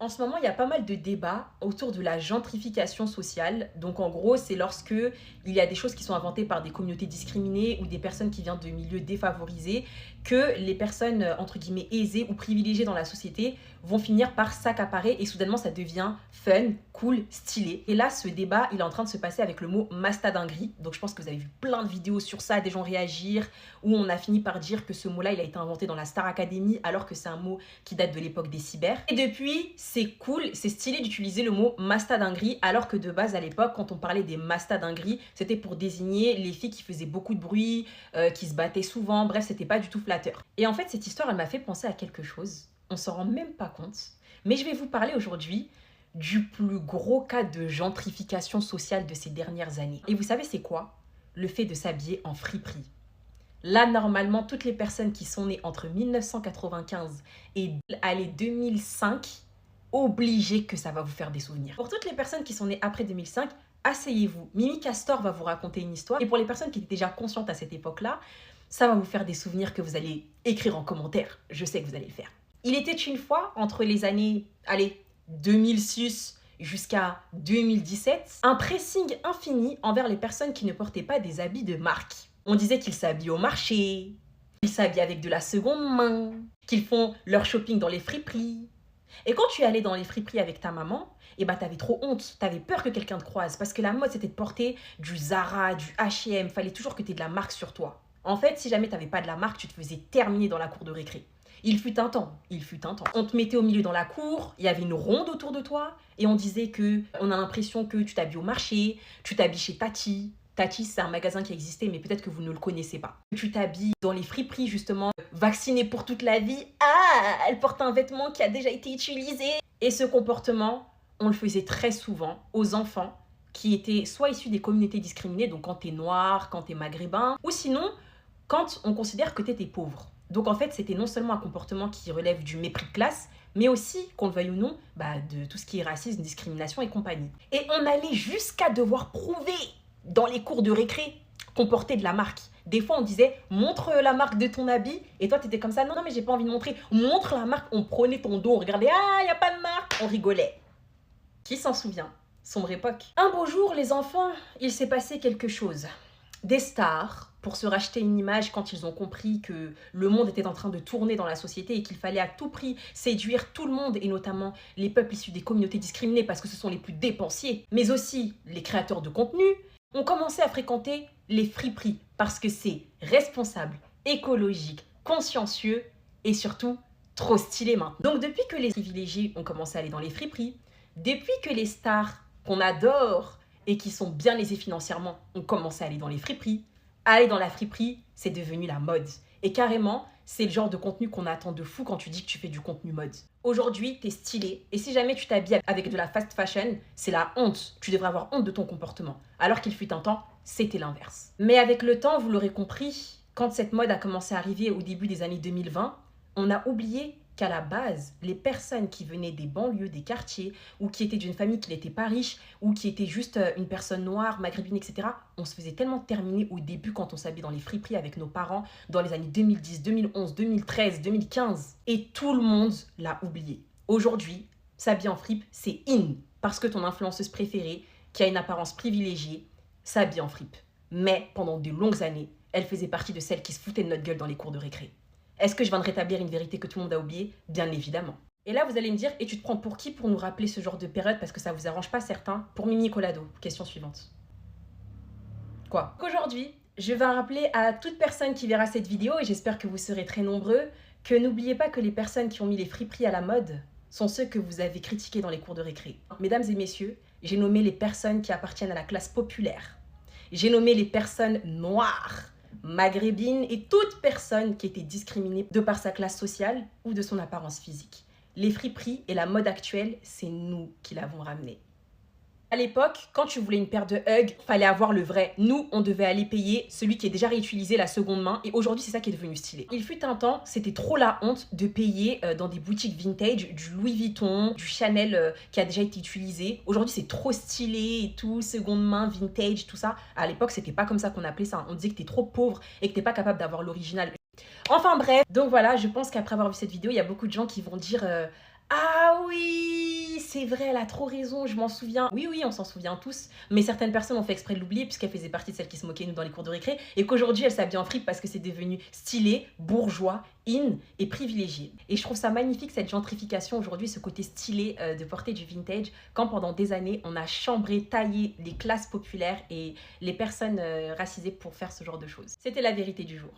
En ce moment, il y a pas mal de débats autour de la gentrification sociale. Donc, en gros, c'est lorsque il y a des choses qui sont inventées par des communautés discriminées ou des personnes qui viennent de milieux défavorisés, que les personnes, entre guillemets, aisées ou privilégiées dans la société vont finir par s'accaparer et soudainement, ça devient fun, cool, stylé. Et là, ce débat, il est en train de se passer avec le mot mastadinguerie. Donc, je pense que vous avez vu plein de vidéos sur ça, des gens réagir, où on a fini par dire que ce mot-là, il a été inventé dans la Star Academy, alors que c'est un mot qui date de l'époque des cyber. Et depuis, c'est cool, c'est stylé d'utiliser le mot mastadinguerie, alors que de base, à l'époque, quand on parlait des mastadingueries, c'était pour désigner les filles qui faisaient beaucoup de bruit, qui se battaient souvent, bref, c'était pas du tout flatteur. Et en fait, cette histoire, elle m'a fait penser à quelque chose. On s'en rend même pas compte. Mais je vais vous parler aujourd'hui du plus gros cas de gentrification sociale de ces dernières années. Et vous savez, c'est quoi? Le fait de s'habiller en friperie. Là, normalement, toutes les personnes qui sont nées entre 1995 et 2005, obligé que ça va vous faire des souvenirs. Pour toutes les personnes qui sont nées après 2005, asseyez-vous. Mimi Castor va vous raconter une histoire. Et pour les personnes qui étaient déjà conscientes à cette époque-là, ça va vous faire des souvenirs que vous allez écrire en commentaire. Je sais que vous allez le faire. Il était une fois, entre les années, 2006 jusqu'à 2017, un pressing infini envers les personnes qui ne portaient pas des habits de marque. On disait qu'ils s'habillent au marché, qu'ils s'habillent avec de la seconde main, qu'ils font leur shopping dans les friperies. Et quand tu es allé dans les friperies avec ta maman, t'avais trop honte, t'avais peur que quelqu'un te croise, parce que la mode c'était de porter du Zara, du H&M, fallait toujours que tu aies de la marque sur toi. En fait, si jamais t'avais pas de la marque, tu te faisais terminer dans la cour de récré. Il fut un temps. On te mettait au milieu dans la cour, il y avait une ronde autour de toi, et on disait que on a l'impression que tu t'habilles au marché, tu t'habilles chez Tati. Tati, c'est un magasin qui existait, mais peut-être que vous ne le connaissez pas. Tu t'habilles dans les friperies, justement, vaccinée pour toute la vie. Ah, elle porte un vêtement qui a déjà été utilisé. Et ce comportement, on le faisait très souvent aux enfants qui étaient soit issus des communautés discriminées, donc quand t'es noir, quand t'es maghrébin, ou sinon, quand on considère que t'étais pauvre. Donc en fait, c'était non seulement un comportement qui relève du mépris de classe, mais aussi, qu'on le veuille ou non, de tout ce qui est racisme, discrimination et compagnie. Et on allait jusqu'à devoir prouver dans les cours de récré qu'on portait de la marque. Des fois, on disait « montre la marque de ton habit » et toi, t'étais comme ça « non, mais j'ai pas envie de montrer. Montre la marque ». On prenait ton dos, on regardait « ah, y a pas de marque ». On rigolait. Qui s'en souvient? Sombre époque. Un beau jour, les enfants, il s'est passé quelque chose. Des stars, pour se racheter une image quand ils ont compris que le monde était en train de tourner dans la société et qu'il fallait à tout prix séduire tout le monde, et notamment les peuples issus des communautés discriminées parce que ce sont les plus dépensiers, mais aussi les créateurs de contenu, ont commencé à fréquenter les friperies parce que c'est responsable, écologique, consciencieux et surtout trop stylé maintenant. Donc depuis que les privilégiés ont commencé à aller dans les friperies, depuis que les stars qu'on adore et qui sont bien aisées financièrement ont commencé à aller dans les friperies, aller dans la friperie, c'est devenu la mode. Et carrément, c'est le genre de contenu qu'on attend de fou quand tu dis que tu fais du contenu mode. Aujourd'hui, t'es stylé, et si jamais tu t'habilles avec de la fast fashion, c'est la honte. Tu devrais avoir honte de ton comportement. Alors qu'il fut un temps, c'était l'inverse. Mais avec le temps, vous l'aurez compris, quand cette mode a commencé à arriver au début des années 2020, on a oublié qu'à la base, les personnes qui venaient des banlieues, des quartiers, ou qui étaient d'une famille qui n'était pas riche, ou qui était juste une personne noire, maghrébine, etc., on se faisait tellement terminer au début quand on s'habillait dans les friperies avec nos parents, dans les années 2010, 2011, 2013, 2015. Et tout le monde l'a oublié. Aujourd'hui, s'habiller en fripe, c'est in, parce que ton influenceuse préférée, qui a une apparence privilégiée, s'habille en fripe. Mais pendant de longues années, elle faisait partie de celles qui se foutaient de notre gueule dans les cours de récré. Est-ce que je viens de rétablir une vérité que tout le monde a oubliée? Bien évidemment. Et là, vous allez me dire, et tu te prends pour qui pour nous rappeler ce genre de période parce que ça vous arrange pas certains? Pour Mimi Colado. Question suivante. Quoi? Aujourd'hui, je vais rappeler à toute personne qui verra cette vidéo, et j'espère que vous serez très nombreux, que n'oubliez pas que les personnes qui ont mis les friperies à la mode sont ceux que vous avez critiqués dans les cours de récré. Mesdames et messieurs, j'ai nommé les personnes qui appartiennent à la classe populaire. J'ai nommé les personnes noires, maghrébine et toute personne qui était discriminée de par sa classe sociale ou de son apparence physique. Les friperies et la mode actuelle, c'est nous qui l'avons ramené. À l'époque, quand tu voulais une paire de Hugg, fallait avoir le vrai. Nous, on devait aller payer celui qui est déjà réutilisé, la seconde main, et aujourd'hui, c'est ça qui est devenu stylé. Il fut un temps, c'était trop la honte de payer dans des boutiques vintage du Louis Vuitton, du Chanel qui a déjà été utilisé. Aujourd'hui, c'est trop stylé et tout, seconde main, vintage, tout ça. À l'époque, c'était pas comme ça qu'on appelait ça. On disait que t'es trop pauvre et que t'es pas capable d'avoir l'original. Enfin bref, donc voilà, je pense qu'après avoir vu cette vidéo, il y a beaucoup de gens qui vont dire Ah oui, c'est vrai, elle a trop raison, je m'en souviens. Oui, oui, on s'en souvient tous. Mais certaines personnes ont fait exprès de l'oublier puisqu'elle faisait partie de celles qui se moquaient de nous dans les cours de récré et qu'aujourd'hui elle s'habille en fripe parce que c'est devenu stylé, bourgeois, in et privilégié. Et je trouve ça magnifique cette gentrification aujourd'hui, ce côté stylé de porter du vintage quand pendant des années on a chambré, taillé les classes populaires et les personnes racisées pour faire ce genre de choses. C'était la vérité du jour.